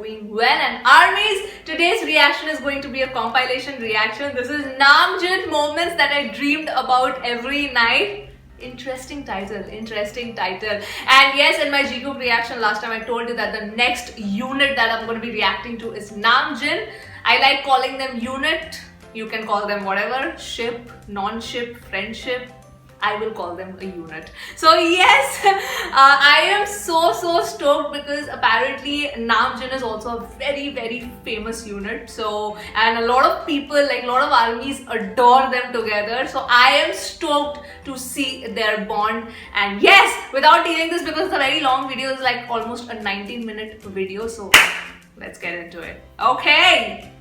doing well. And armies, today's reaction is going to be a compilation reaction. This is Namjoon moments that I dreamed about every night. Interesting title. And yes, in my G Group reaction last time I told you that the next unit that I'm going to be reacting to is Namjoon. I like calling them unit. You can call them whatever, ship, non-ship, friendship. I will call them a unit. So yes, I am so stoked because apparently Namjoon is also a very famous unit. So, and a lot of people, like a lot of armies adore them together. So I am stoked to see their bond. And yes, without teasing this because it's a very long video, it's like almost a 19-minute video. So let's get into it. Okay.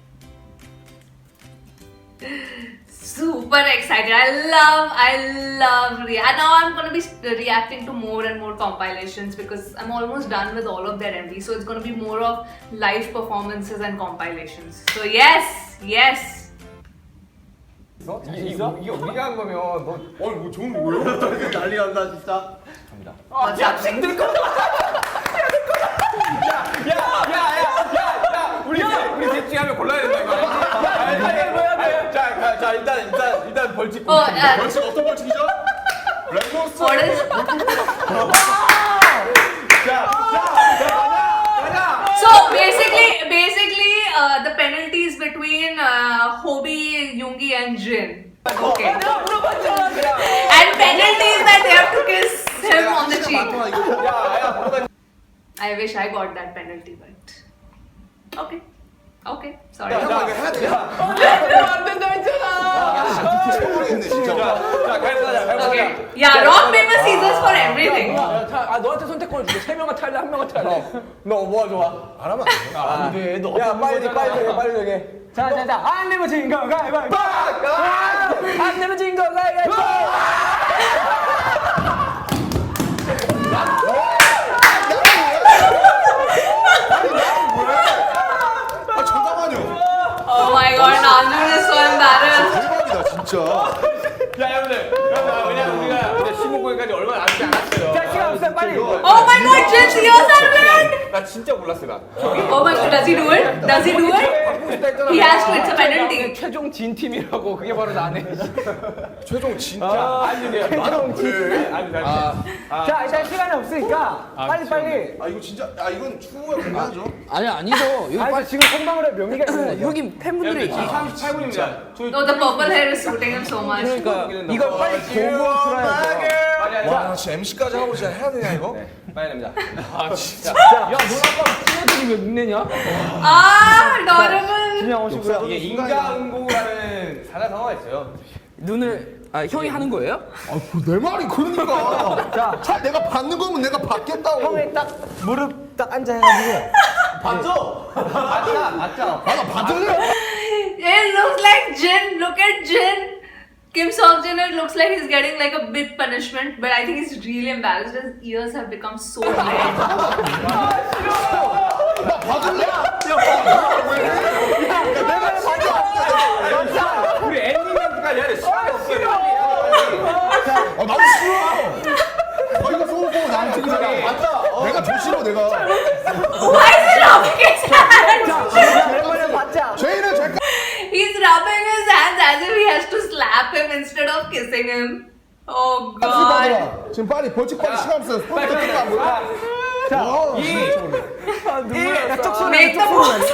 Super excited. I love and now I'm gonna be reacting to more and more compilations because I'm almost done with all of their MVs, so it's gonna be more of live performances and compilations. So yes. 이게 우리가 한 거면 너 뭐 좋은 거 뭐예요? 난리 난다 진짜. 갑니다. What's 야 우리 셋 중에 하면 골라야 된다 이거. 자 일단 벌칙. 벌칙 어떤 벌칙이죠? 랭고스. So basically, the penalties between Hobie, Yoongi, and Jin. Okay. And penalties that they have to kiss him on the cheek. I wish I got that penalty, but okay. Sorry. 안 된다 했잖아. Okay. Yeah, rock paper scissors for everything. 너한테 선택권을 줄게. 3명은 탈래, 1명은 탈래. 너 뭐가 좋아? 안 하면 안 돼. 너 야, 빨리 정해. 자. 안 내면 진 거 가위바위보. 안 내면 진 거 가위바위보. Oh my god, Namjoon is so embarrassed. 대박이다 진짜. 야 여러분들 왜냐면 우리가 신문고기까지 얼마 남지 않았어요. 자, 시간 없어, 빨리. Oh my god, Jin's ears are red! 나 진짜 몰랐어 나. Oh my god, does he do it? He has to, it's a penalty. 최종 진 팀이라고 그게 바로 나네. 최종 진짜. 아니 최종 진. 아니. 자, 일단 시간이 없으니까 빨리. 아 이거 진짜 이건 추후에 공개하죠. 아니죠. 여기 아니, 지금 성방울 명의가 있는 거죠. 여기 팬분들이 38분입니다. No, the purple hair is suiting him so much. 그러니까 이거 빨리 보고 들어야 돼. 와 진짜 MC까지 하고 진짜 해야 되냐 이거? 빨리 냅니다. 야, 너 아까 친구들이 왜 묵내냐? Adorable. 그냥 오시고요. 이게 인과응보라는 사자성어가 있어요. 눈을 형이 하는 거예요? 내 말이 그러니까. 자 내가 받는 거면 내가 받겠다고. 형이 딱 무릎 딱 앉아 해가지고. 봤죠? 봤잖아. 나 받을래? It looks like Jin. Look at Jin. Kim Seok-jin, it looks like he's getting like a big punishment, but I think he's really embarrassed. His ears have become so red. 나 받을래? 우리 엔딩까지 해야 돼. 시간이 없어요. 나도 싫어. 이거 쏘고 나는 지금 맞다. 내가 더 싫어 내가. Why is he rubbing his hands? 죄인은 죄가. He's rubbing his hands as if he has to slap him instead of kissing him. Oh god. 지금 빨리 벌칙 빨리 시간 없어요. 스포츠 끝나 안 보여? 자, Make the pose.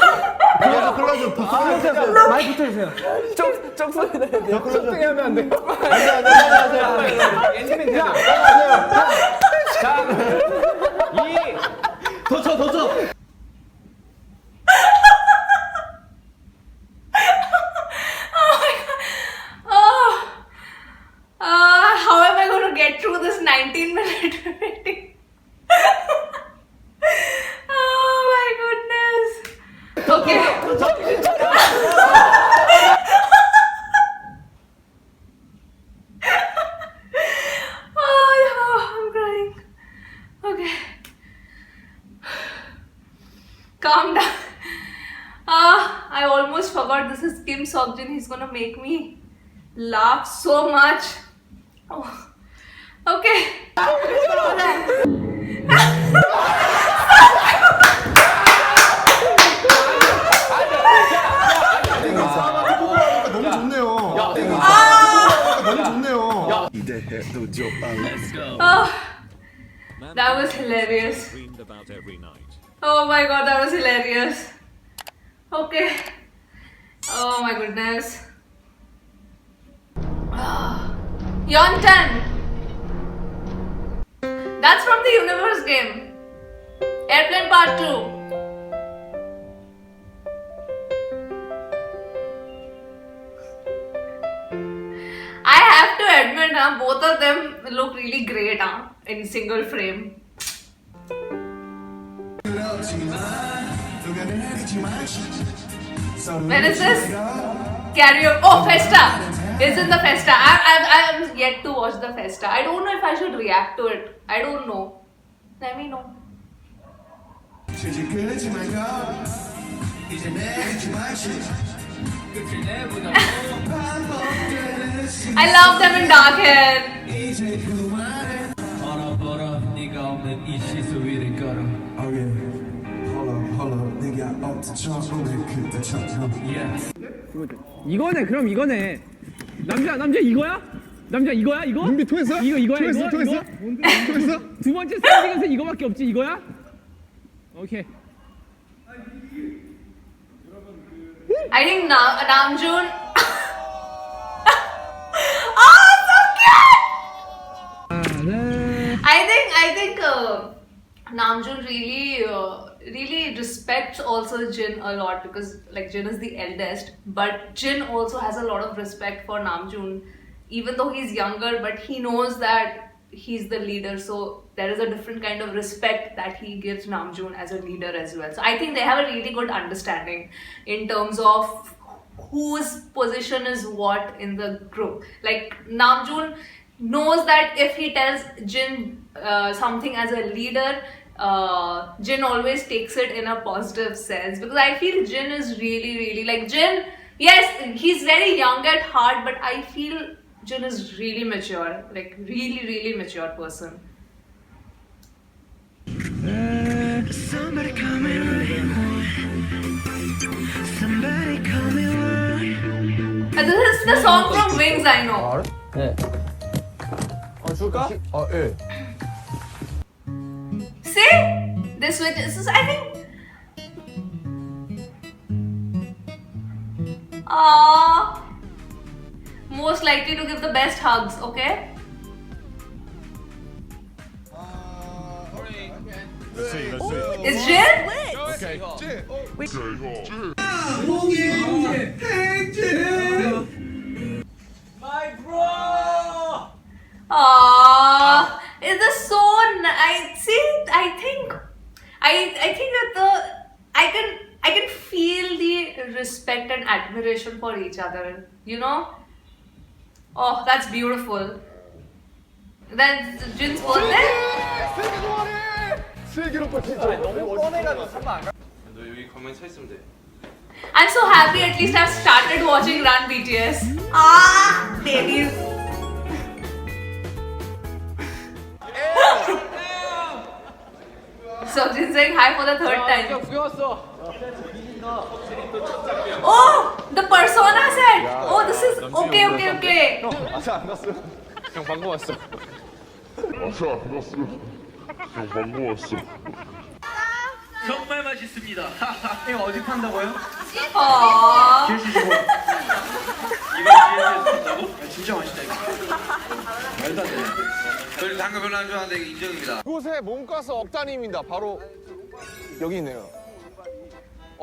많이 붙여주세요. 쪽 소리 내야 돼요. 쪽등이 하면 안 돼요. 엔딩 돼요. 자, 2. 더 쳐. How am I going to get through this 19-minute meeting? Oh my goodness. Okay. Oh, I'm crying. Okay. Calm down. I almost forgot this is Kim Seok-jin. He's gonna make me laugh so much. Oh. Okay. was hilarious. Dreamed about every night. Oh my god, that was hilarious. Okay. Oh my goodness. Yontan. That's from the Universe game. Airplane Part 2. I have to admit, both of them look really great in single frame. When is this? Karaoke. Oh, Festa. It's in the Festa. I'm yet to watch the Festa. I don't know if I should react to it. I don't know. Let me know. I love them in dark hair. 이거네. 그럼 이거네. 남자 이거야? 남자 이거야? 이거? 준비 통했어? 이거야? 통했어? 이거? 통했어? 통했어? 두 번째 스탠딩에서 이거밖에 없지. 이거야? 오케이. I think Namjoon. Oh, so cute! I think Namjoon really respects also Jin a lot, because like Jin is the eldest, but Jin also has a lot of respect for Namjoon, even though he's younger, but he knows that he's the leader, so there is a different kind of respect that he gives Namjoon as a leader as well. So I think they have a really good understanding in terms of whose position is what in the group. Like Namjoon knows that if he tells Jin something as a leader, Jin always takes it in a positive sense, because I feel Jin is really like Jin. Yes, he's very young at heart, but I feel Jin is really mature, like really mature person. Somebody call me Raymond. Somebody call me Raymond. This is the song from Wings, I know. 네. 줄까? 예. See? This is, I think. Most likely to give the best hugs, okay? Is Jin? My bro! It is so nice. See, I think that I can feel the respect and admiration for each other. You know? Oh, that's beautiful. That's Jin's birthday. 슬기롭고 진짜 너무 뻔해가지고 설마 안 가? 너 여기 가만히 서 있으면 돼. I'm so happy at least I've started watching Run BTS. Babies. So Jin saying hi for the third time. 구겨왔어. Oh, the persona set. Oh, this is okay. 아직 안 갔어. 형 방금 왔어. 정말 맛있습니다. 이거 어디 판다고요? Aww. 길 주시고. 이거 GS에서 판다고? 진짜 맛있다 이거. 말도 안 되네. 저희 단가 별로 안 좋아하는데 이게 인정입니다. 이곳에 몸가스 억 단위입니다. 바로 여기 있네요.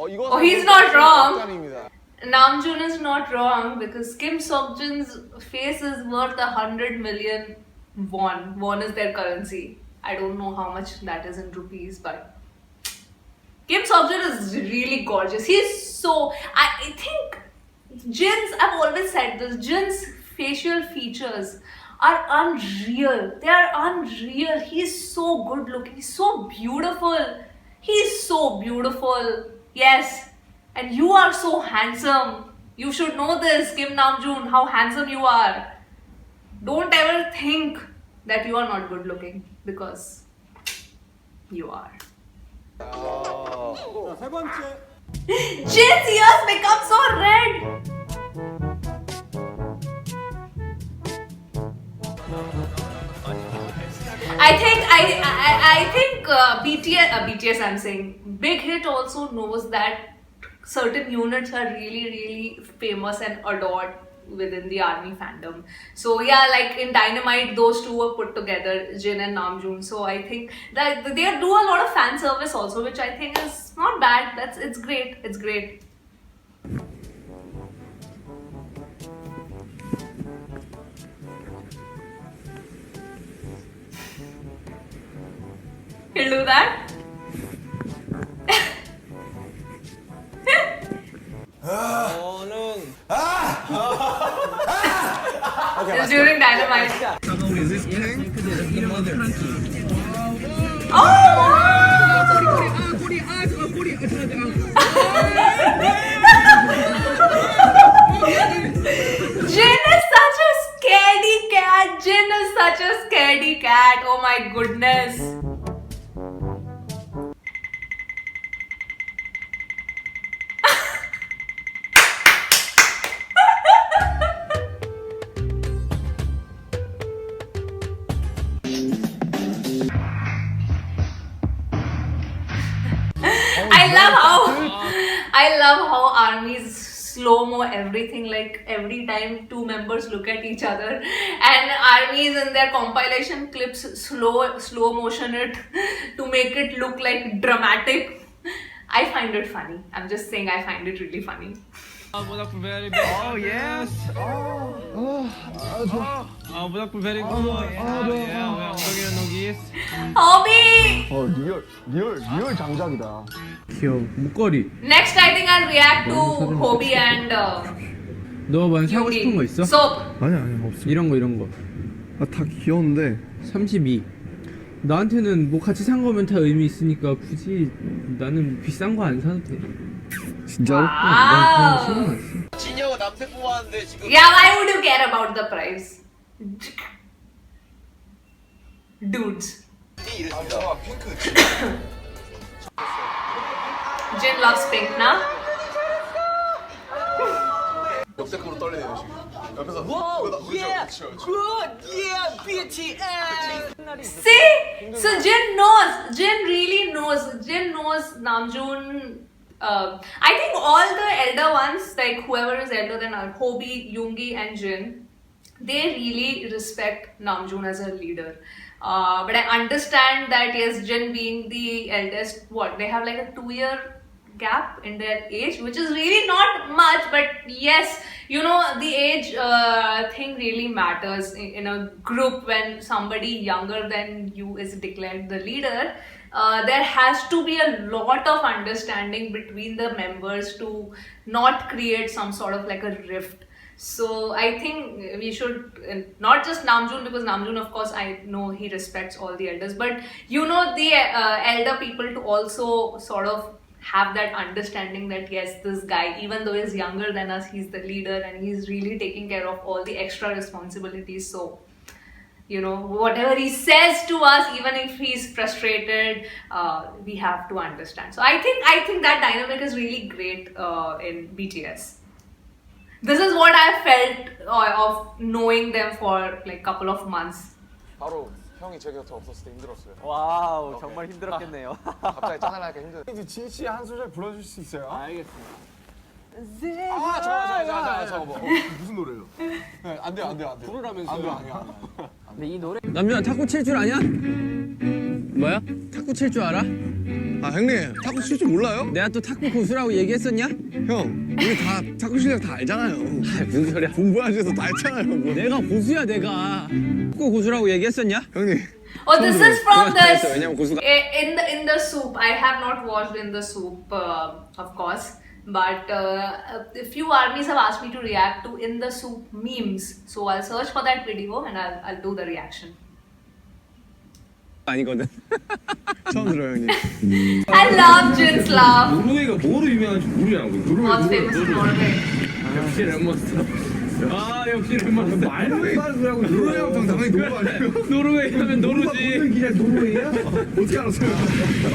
이곳에 Oh, he's not 몸가스 wrong. 억 단위입니다. Namjoon is not wrong, because Kim Seokjin's face is worth 100 million won. Won is their currency. I don't know how much that is in rupees, but Kim Seokjin is really gorgeous. He's so. I think Jin's. I've always said this. Jin's facial features are unreal. They are unreal. He's so good looking. He's so beautiful. He's so beautiful. Yes. And you are so handsome. You should know this, Kim Namjoon, how handsome you are. Don't ever think that you are not good looking, because you are. 세 번째. Jin's ears become so red. I think BTS I'm saying Big Hit also knows that certain units are really famous and adored within the ARMY fandom. So yeah, like in Dynamite, those two were put together, Jin and Namjoon. So I think that they do a lot of fan service also, which I think is not bad. It's great. It's great. He'll do that. It's during Dynamite. Jin is such a scaredy cat. Jin is such a scaredy cat. Oh my goodness. I love how armies slow-mo everything, like every time two members look at each other, and armies in their compilation clips slow motion it to make it look like dramatic. I find it funny. I'm just saying I find it really funny. Oh yes. 모닥불 very good. Yeah. 엉덩이는 녹이. Hobby! 리얼 장작이다. 귀여워. 목걸이. Next, I think I'll react to Hobie and 너 뭐 사고 싶은 거 있어? Soap. 아니야 없어. 이런 거. 다 귀여운데. 32. 나한테는 뭐 같이 산 거면 다 의미 있으니까 굳이 나는 비싼 거 안 사도 돼. 진짜로? 난 그냥 신경 안 써. 진영은 남색 뽑았는데 지금. Yeah, why would you care about the price? Dudes. 이랬습니다. 핑크. Jin loves pink, na? 역대급으로 떨리네요 지금. 옆에서. See? So Jin knows. Jin really knows. Jin knows Namjoon. I think all the elder ones, like whoever is elder than Hobie, Yoongi, and Jin, they really respect Namjoon as a leader. But I understand that yes, Jin being the eldest, they have like a 2-year gap in their age, which is really not much, but yes, you know, the age thing really matters in a group. When somebody younger than you is declared the leader, there has to be a lot of understanding between the members to not create some sort of like a rift. So I think we should, not just Namjoon, because Namjoon, of course, I know he respects all the elders, but you know, the elder people to also sort of have that understanding that yes, this guy, even though he's younger than us, he's the leader and he's really taking care of all the extra responsibilities. So, you know, whatever he says to us, even if he's frustrated, we have to understand. So I think that dynamic is really great in BTS. This is what I felt of knowing them for like couple of months. 바로 형이 제 곁에 없었을 때 힘들었어요. 와우, 정말 힘들었겠네요. 갑자기 짠하니까 힘들어. 이제 진씨 한 소절 불러줄 수 있어요? 알겠습니다. 저거 뭐. 무슨 노래요? 네, 안 돼요. 부르라면서요. 안 돼. 근데 이 노래 남준아 탁구 칠 줄 아냐? 뭐야? 탁구 칠 줄 알아? 아 형님 탁구 칠 줄 몰라요? 내가 또 탁구 고수라고 얘기했었냐? 형 우리 다 탁구 실력 다 알잖아요. 무슨 소리야? 공부하셔서 다 했잖아요. 뭐. 내가 고수야 내가. 탁구 고수라고 얘기했었냐? 형님. Oh, this is from the 왜냐면 고수가 in the soup. I have not watched in the soup, of course. But a few armies have asked me to react to in the soup memes. So I'll search for that video and I'll do the reaction. 아니거든. 처음 들어요 형님. I love Jin's laugh. 노르웨이가 뭐로 유명한지 모르냐고. What's famous in Norway? 역시 랩몬스터. 아 역시 랩몬스터. 말도 안 되는 소리하고 노르웨이 형 당연히 노르 아니에요? 노르웨이 하면 노르지. 그냥 노르웨이야? 어떻게 알았어요?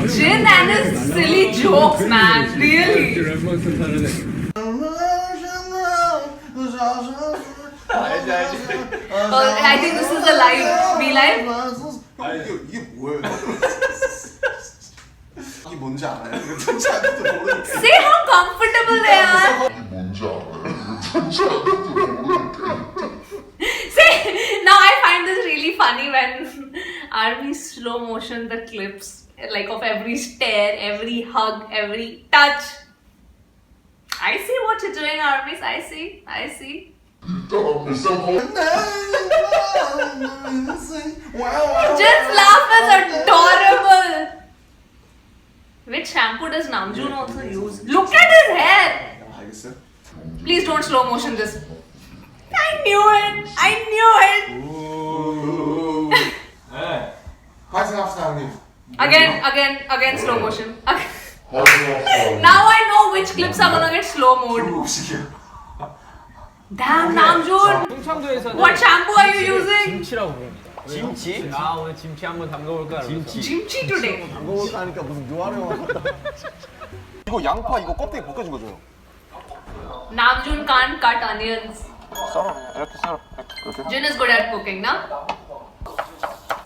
Jin and his silly jokes, man. Really. 랩몬스터 다르네. 알지. I think this is the live. Be live. 이게 뭐예요? 이게 뭔지 알아요? 이거 전체 안돼도 모르니까. Say how comfortable they are. See, now I find this really funny when Army slow motion the clips, like of every stare, every hug, every touch. I see what you're doing, Armies. I see. Jin's laugh is adorable. Which shampoo does Namjoon also use? Look at his hair. 알겠어요? Please don't slow motion this. I knew it. 화이팅 합시다 형님. Again, slow motion. Now I know which clips are gonna get slow mode. 보시게요. Damn, Namjoon. 충청도에서는 What shampoo are you using? 김치라고 부릅니다. 김치? 나 오늘 김치 한번 담궈볼까? 김치. Kimchi today. 먹을까 하니까 무슨 요하려고. 이거 양파 이거 껍데기 벗겨진 거죠? Namjoon can't cut onions. 썰어 이렇게 썰어. 이렇게. Jin is good at cooking, na?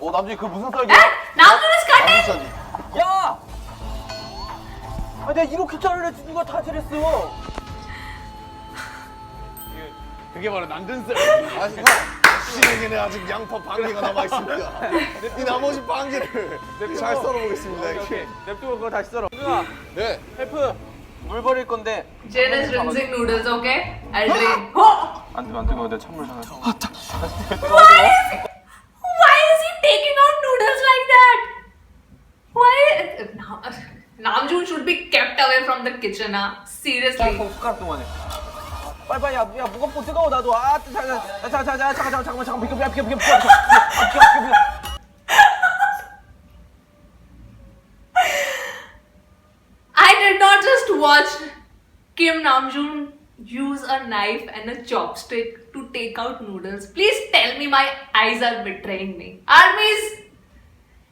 남준이 그 무슨 썰기? Namjoon is cutting. 야! 아 내가 이렇게 자르랬지 누가 다 잘했어. 그게 바로 남준 썰. 아직 시중에는 아직 양파 반 개가 남아 있습니다. 이 나머지 반 개를 잘 썰어보겠습니다. 오케이. 냅두고 그거 다시 썰어. 누나, 네. 헬프. 물 버릴 건데. Jin is rinsing noodles, okay? I'll drain. Oh! 안 뜨거워 내 찬물 전에. Why is he taking out noodles like that? Why? Namjoon should be kept away from the kitchen, ah. Seriously. 숟가락 동안에. 빨리빨리 야 무겁고 뜨거워 나도. 아 잠깐 비켜. I did not just watch Kim Namjoon use a knife and a chopstick to take out noodles. Please tell me my eyes are betraying me. Armies,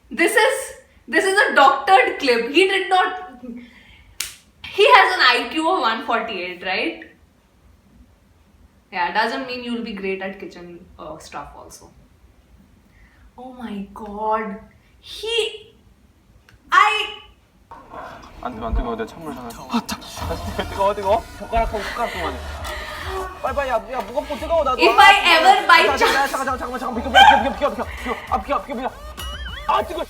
this is a doctored clip. He has an IQ of 148, right? Yeah, doesn't mean you'll be great at kitchen stuff also. Oh my god. 안 뜨거워 내 찬물 전에. 뜨거워. 숟가락 동안에. 빨리빨리 야 무겁고 뜨거워 나도. If I ever by chance 잠깐 비켜. 아 뜨거.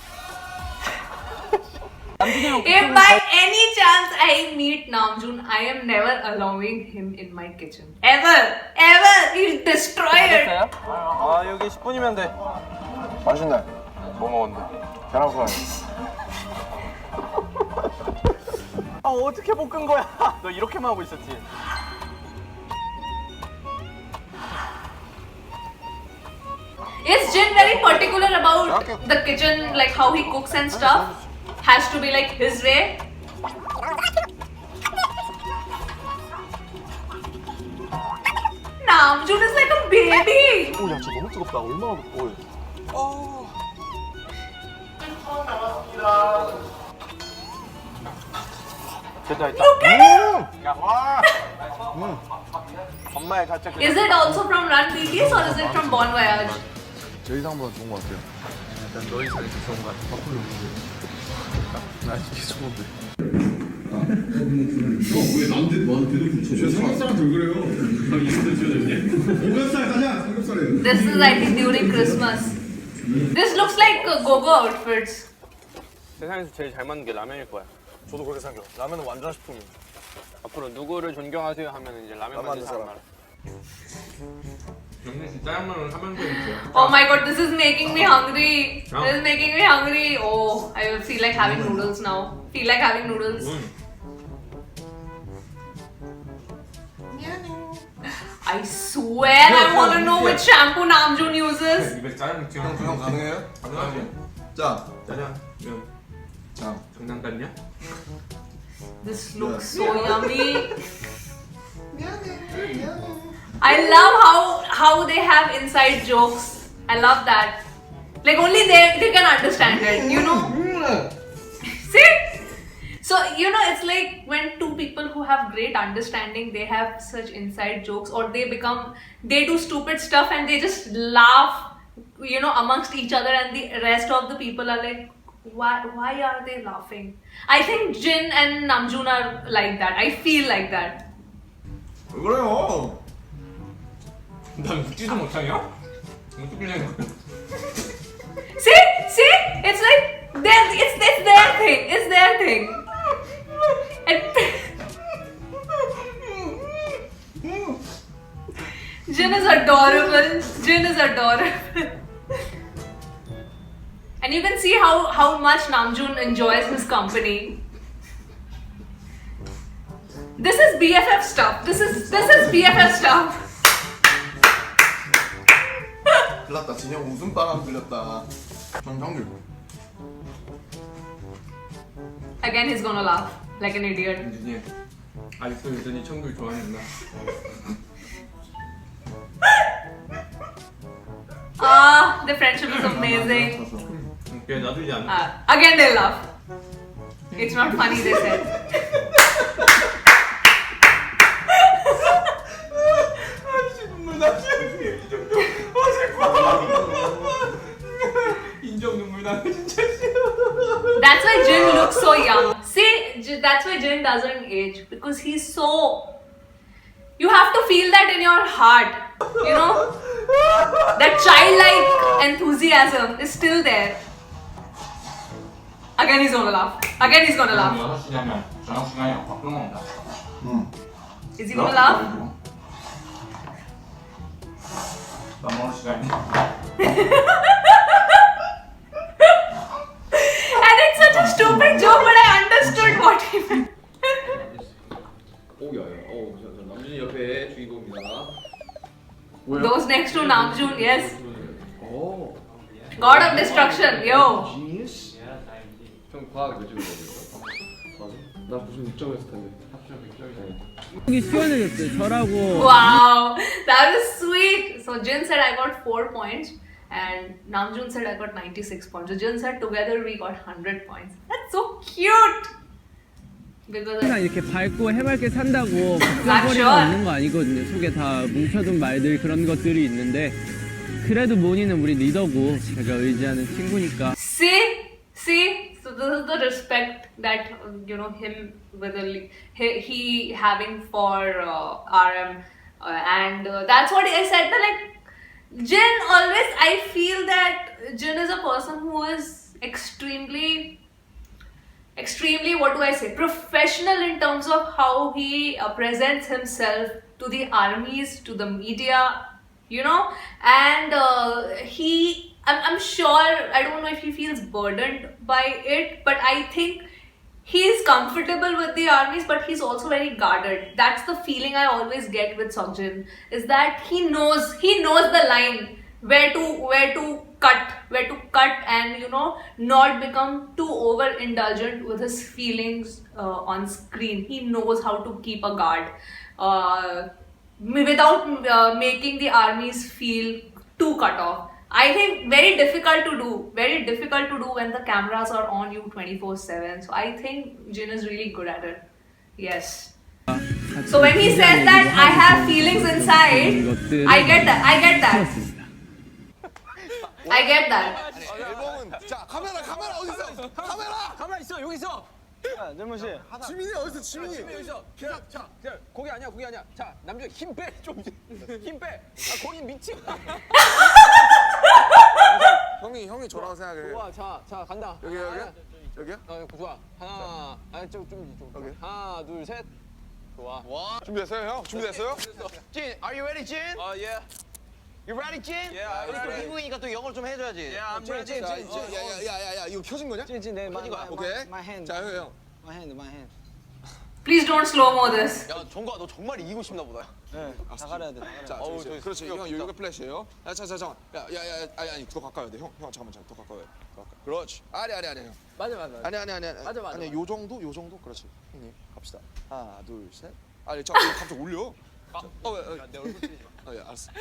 If by any chance I meet Namjoon, I am never allowing him in my kitchen. Ever! He'll destroy it! 됐어요? 아 여기 10분이면 돼. 맛있네. 뭐 먹었는데? 계란 후라이. 아 어떻게 볶은 거야? 너 이렇게만 하고 있었지? Is Jin very particular about the kitchen, like how he cooks and stuff? Has to be like his way? Namjoon is like a baby! 오, 야, 진짜 너무 뜨겁다. 얼마나 뜨거워. 됐다. Look at him! 엄마의 가짜. Is it also from Run BTS or is it from Bon Voyage? 제 이상보다 좋은 것 같아요. 일단 너 이상이 더 좋은 것 같아. 바꾸려. 나 이게 좋은데. 왜 나한테도 붙여? 저 삼겹살한테 왜 그래요? 이거도 지어졌네. 오겹살 가자. 삼겹살에. This is, I think, during Christmas. This looks like go-go outfits. 세상에서 제일 잘 맞는 게 라면일 거야. 저도 그렇게 생각해요. 라면은 완전 식품이에요. 앞으로 누구를 존경하세요 하면 이제 라면 만든 사람 말아. 영민 씨 짜장면을 하면 되겠죠. Oh my god, this is making me hungry. This is making me hungry. Oh, I will feel like having noodles now. Feel like having noodles. I swear I want to know which shampoo Namjoon uses. 입에 짜장면 찍어. 형 가능해요? 가능하지. 자, 짜장면. 자. 장난 같냐? This looks so yummy. I love how they have inside jokes. I love that. Like only they can understand it, you know? See? So, you know, it's like when two people who have great understanding, they have such inside jokes or they do stupid stuff and they just laugh you know, amongst each other, and the rest of the people are like, why are they laughing? I think Jin and Namjoon are like that. I feel like that. 왜 그래요? 난 웃지도 못하냐? 웃기려고. See, it's like it's their thing. It's their thing. And Jin is adorable. And you can see how much Namjoon enjoys his company. This is BFF stuff. This is BFF stuff. 들렸다. 진영 웃음바람 들렸다. 정정규. Again, he's gonna laugh like an idiot. 유진이 아직도 여전히 청귤 좋아하는구나. Ah, the friendship is amazing. 오케이 나도 이제 안. Again, they'll laugh. It's not funny, they said. 눈물 나지 이 정도. 인정 눈물 나 진짜 싫어. That's why Jin looks so young. See, that's why Jin doesn't age, because he's so. You have to feel that in your heart, you know. That childlike enthusiasm is still there. Again, he's gonna laugh. Again, he's gonna laugh. 6시냐면 저녁 시간이 확 끊어온다. Is he gonna laugh? 밥 먹을 시간이. And it's such a stupid joke, but I understood what he meant. 저 남준이 옆에 주인공입니다. Those next to Namjoon, yes. God of Destruction, yo. 형 과학 몇 점이야? 맞아? 나 무슨 6점에서 탄데. 합격 6점이네. 속이 시원해졌어요. 저라고 Wow, that was sweet. So Jin said I got 4 points, and Namjoon said I got 96 points. So Jin said together we got 100 points. That's so cute. Because 항상 이렇게 밝고 해맑게 산다고 I'm 걱정거리가 sure. 없는 거 아니거든요. 속에 다 뭉쳐둔 말들 그런 것들이 있는데 그래도 모니는 우리 리더고 제가 의지하는 친구니까. see. So this is the respect that you know him with he having for RM, and that's what I said. That like Jin always, I feel that Jin is a person who is extremely, what do I say, professional in terms of how he presents himself to the armies, to the media, you know, and I'm sure, I don't know if he feels burdened by it, but I think he's comfortable with the armies, but he's also very guarded. That's the feeling I always get with Seokjin, is that he knows the line where to cut and, you know, not become too overindulgent with his feelings on screen. He knows how to keep a guard without making the armies feel too cut off. I think very difficult to do when the cameras are on you 24/7. So I think Jin is really good at it. Yes. So when he says that I have feelings inside, I get that. I get that. 앨범은 자 카메라 어디 있어? 카메라 있어 여기 있어. 야 뇌물 씨. 지민이 어디 있어? 지민이 여기 있어. 자 고기 아니야. 자 남자 힘 빼. 좀 힘 빼. 아 고기 미치. 형이 저라고 생각해. 좋아. 자 간다. 여기야? 좋아. 하나. 좀. 여기. 하나, 둘, 셋. 좋아. 준비됐어요, 형? 준비됐어요? Jin, are you ready, Jin? yeah. You ready, Jin? Yeah, I'm 우리 또 ready. 미국이니까 또 영어를 좀 해줘야지. Yeah, I'm ready. 야야야야 이거 켜진 거냐? 찐, 내 오케이. my hand. 자 형. My hand. Please don't slow mo this. 야, 정과 너 정말 이기고 싶나 보다. 네. 다 가려야 돼. 자, 그렇지. 형 여기가 플래시예요. 야, 잠깐. 아니, 더 가까워야 돼. 형 잠깐만, 더 가까워요. 그렇지. 아니, 형. 맞아. 아니, 요 정도. 그렇지. 형님, 갑시다. 하나, 둘, 셋. 아니, 잠깐 갑자기 올려. 내 얼굴 찌지 마. 야, 알았어.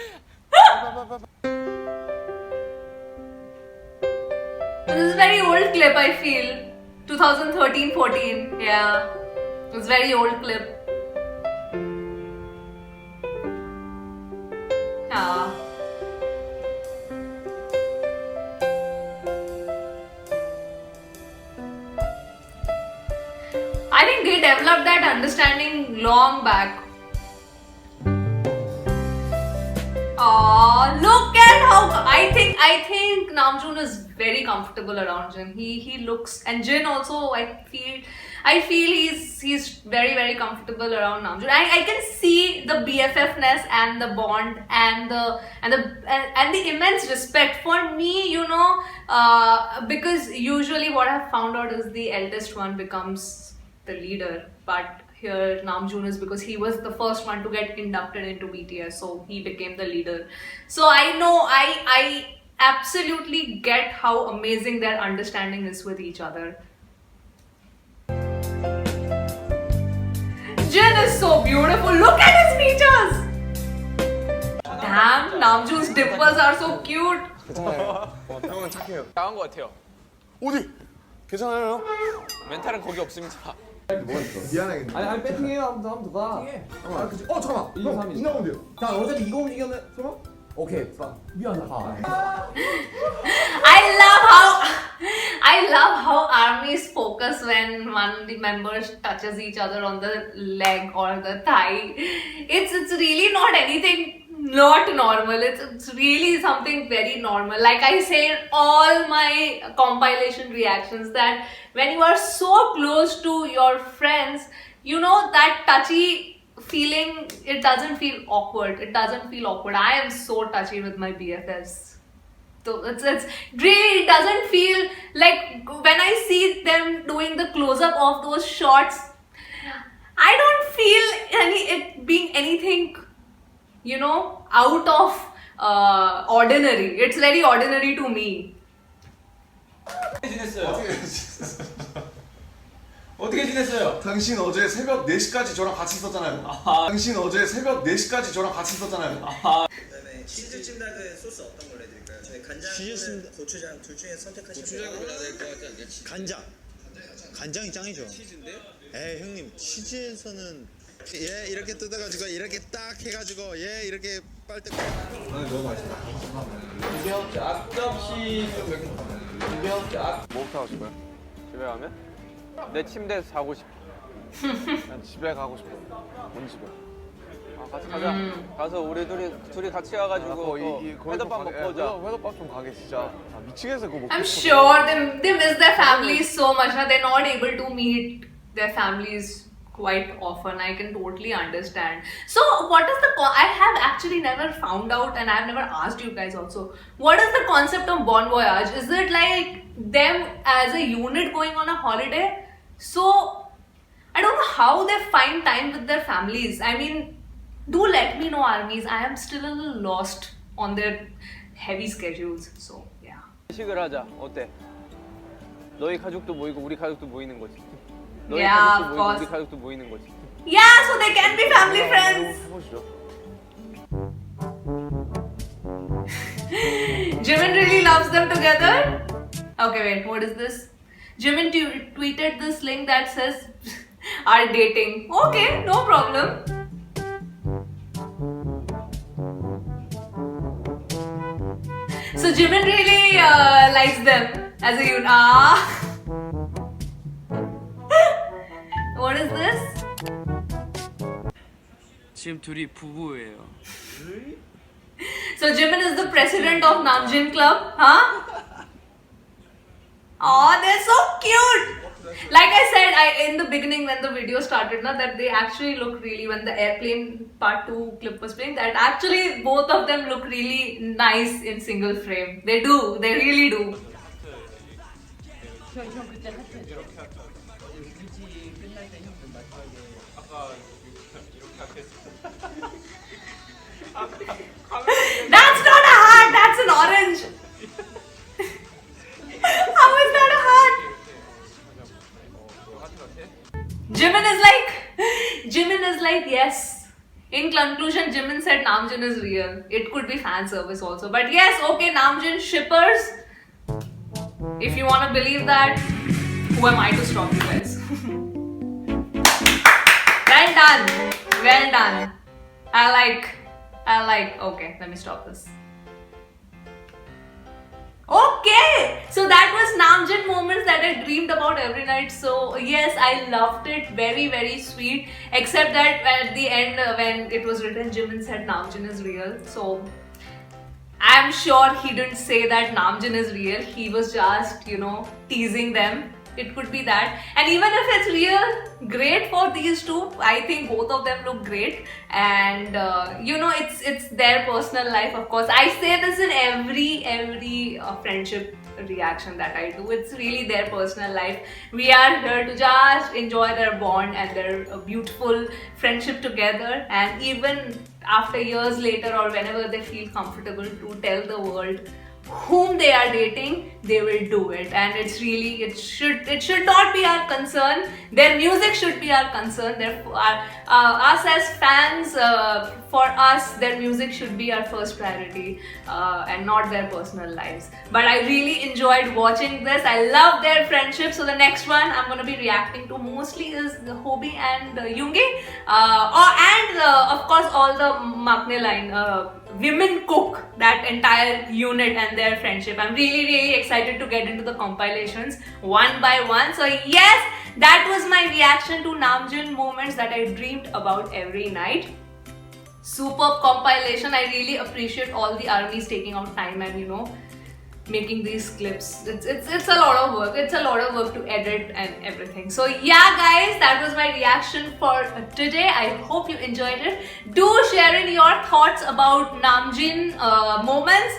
This is a very old clip, I feel. 2013-14. Yeah. It's a very old clip. Yeah. they developed that understanding long back. Look at how I think Namjoon is very comfortable around Jin. He looks, and Jin also, I feel he's very comfortable around Namjoon. I can see the BFFness and the bond and the immense respect for me, you know, because usually what I've found out is the eldest one becomes the leader, but here Namjoon is, because he was the first one to get inducted into BTS, so he became the leader. So I know, I absolutely get how amazing their understanding is with each other. Jin is so beautiful. Look at his features. Damn, Namjoon's dimples are so cute. 형은 착해요. 나간 것 같아요. 어디? 괜찮아요? 멘탈은 거기 없습니다. 미안해. 아니 배팅해요. 한번 더 가. 아 그치. 잠깐만. 2, 3, 2. 누나 온대요. 자 어차피 이거 움직이면 설마? 오케이. 미안해. I love how armies focus when one of the members touches each other on the leg or the thigh. It's really not anything not normal. It's really something very normal. Like I say in all my compilation reactions, that when you are so close to your friends, you know, that touchy feeling, it doesn't feel awkward. It doesn't feel awkward. I am so touchy with my BFFs. So it's really, it doesn't feel like, when I see them doing the close-up of those shots, I don't feel it being anything, you know, out of ordinary. It's very ordinary to me. 어떻게 지냈어요? 당신 어제 새벽 4시까지 저랑 같이 있었잖아요. 당신 어제 새벽 4시까지 저랑 같이 있었잖아요. 그다음에 치즈 찜닭은 소스 어떤 걸로 해드릴까요? 저희 간장, 고추장 둘 중에 선택하시면 돼요. 고추장으로 될것 같지 않냐? 간장이 짱이죠. 치즈인데? 에이 형님, 치즈에서는 얘 이렇게 뜯어가지고 이렇게 딱 해가지고 얘 이렇게 빨대. 너무 맛있다. 뭐부터 하고 싶어요? 집에 가면? 내 침대에서 자고 싶어. 난 집에 가고 싶어. 뭔 집에? 아, 같이 가자. 가서 우리 둘이 같이 가가지고 또 회덮밥 먹고 오자. 회덮밥 좀 가게 진짜. 미치겠어 그거 먹고. I'm sure they miss their families so much. They're not able to meet their families quite often. I can totally understand. So what is I have actually never found out, and I've never asked you guys also, what is the concept of Bon Voyage? Is it like them as a unit going on a holiday? So I don't know how they find time with their families. I mean, do let me know, armies. I am still a little lost on their heavy schedules. So yeah. 식을 하자. 어때? 너희 가족도 모이고 우리 가족도 모이는 거지. 너희 Yeah, 가족도 of 모이고 course. 우리 가족도 모이는 거지. Yeah, so they can be family friends. 해보시죠. Jimin really loves them together. Okay, wait, what is this? Jimin tweeted this link that says are dating. Okay, no problem. So Jimin really likes them as a unit. What is this? 지금 둘이 부부예요. So Jimin is the president of Namjoon Club, huh? Oh, they're so cute. Like I said, in the beginning when the video started, that they actually look really, when the airplane part 2 clip was playing, that actually both of them look really nice in single frame. They do, they really do. That's not a heart, that's an orange. How is that a heart? Jimin is like, yes. In conclusion, Jimin said Namjoon is real. It could be fan service also. But yes, okay, Namjoon shippers. If you want to believe that, who am I to stop you guys? Well done. Well done. I like, okay, let me stop this. Okay, so that was Namjoon moments that I dreamed about every night. So yes, I loved it. Very, very sweet. Except that at the end, when it was written, Jimin said Namjoon is real. So I'm sure he didn't say that Namjoon is real. He was just, teasing them. It could be that. And even if it's real, great for these two. I think both of them look great. And it's their personal life, of course. I say this in every friendship reaction that I do. It's really their personal life. We are here to just enjoy their bond and their beautiful friendship together. And even after years later, or whenever they feel comfortable to tell the world whom they are dating, they will do it. And it's really, it should not be our concern. Their music should be our concern. Therefore, us as fans, for us, their music should be our first priority, and not their personal lives. But I really enjoyed watching this. I love their friendship. So the next one I'm going to be reacting to mostly is the Hobi and Yoongi, and of course all the Maknae line. Women cook, that entire unit and their friendship. I'm really excited to get into the compilations one by one. So yes, that was my reaction to Namjoon moments that I dreamed about every night. Superb compilation. I really appreciate all the armies taking out time and making these clips. It's a lot of work. It's a lot of work to edit and everything. So yeah guys, that was my reaction for today. I hope you enjoyed it. Do share in your thoughts about Namjoon moments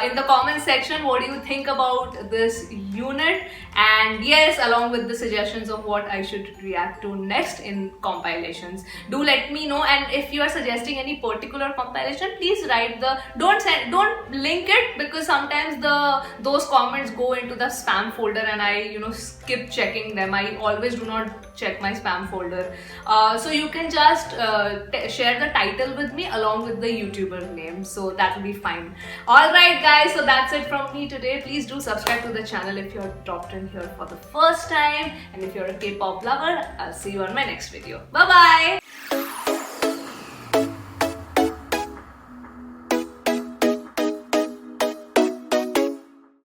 in the comment section. What do you think about this unit? And yes, along with the suggestions of what I should react to next in compilations. Do let me know. And if you are suggesting any particular compilation, please write don't link it, because sometimes those comments go into the spam folder and I skip checking them. I always do not check my spam folder. So you can just share the title with me along with the YouTuber name. So that will be fine. Alright guys, so that's it from me today. Please do subscribe to the channel if you're dropped in here for the first time. And if you're a K-pop lover, I'll see you on my next video. Bye bye!